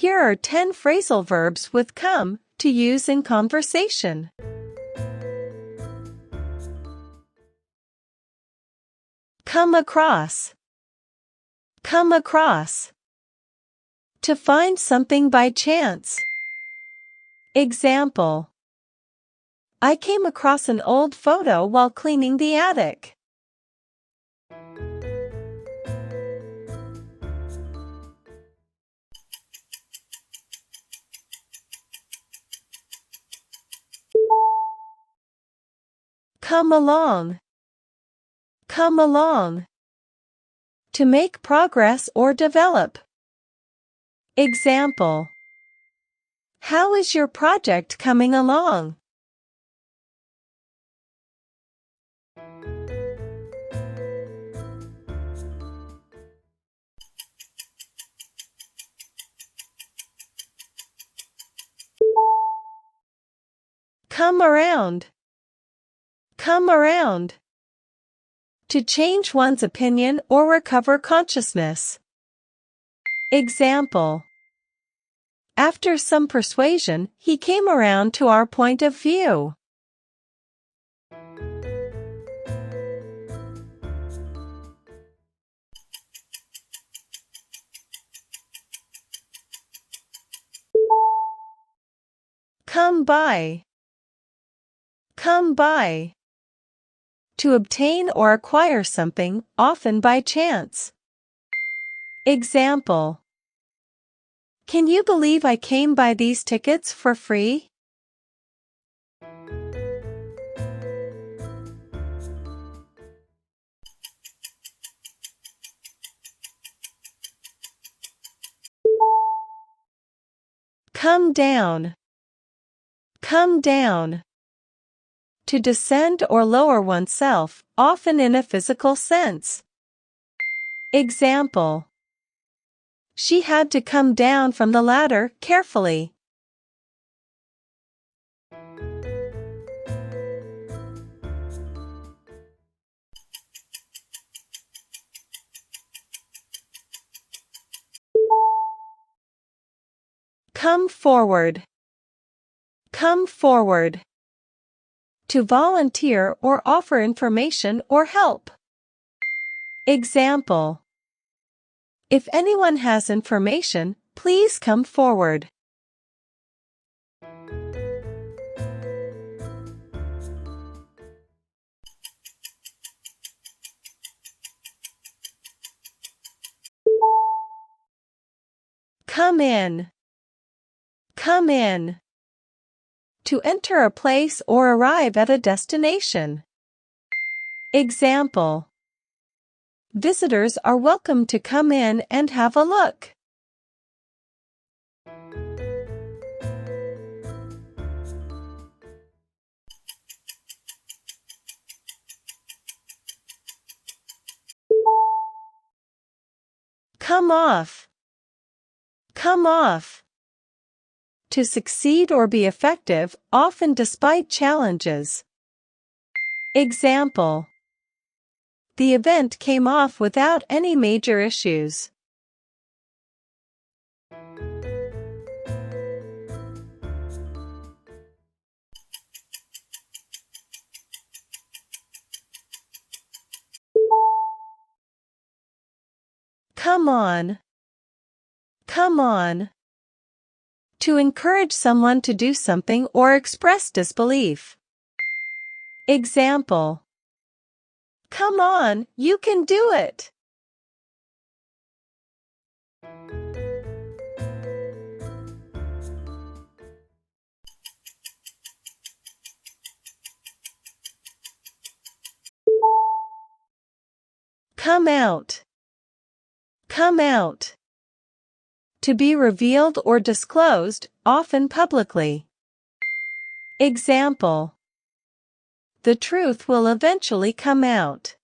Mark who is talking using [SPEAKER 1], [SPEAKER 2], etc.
[SPEAKER 1] Here are 10 phrasal verbs with come to use in conversation. Come across. Come across. To find something by chance. Example: I came across an old photo while cleaning the attic. Come along. Come along. To make progress or develop. Example: how is your project coming along? Come around. Come around. To change one's opinion or recover consciousness. Example: after some persuasion, he came around to our point of view. Come by. Come by. To obtain or acquire something, often by chance. Example: can you believe I came by these tickets for free? Come down. Come down. To descend or lower oneself, often in a physical sense. Example: she had to come down from the ladder carefully. Come forward. Come forward. To volunteer or offer information or help. Example: if anyone has information, please come forward. Come in. Come in. To enter a place or arrive at a destination. Example: visitors are welcome to come in and have a look. Come off. Come off. To succeed or be effective, often despite challenges. Example: the event came off without any major issues. Come on. Come on. To encourage someone to do something or express disbelief. Example: come on, you can do it. Come out. Come out. To be revealed or disclosed, often publicly. Example: the truth will eventually come out.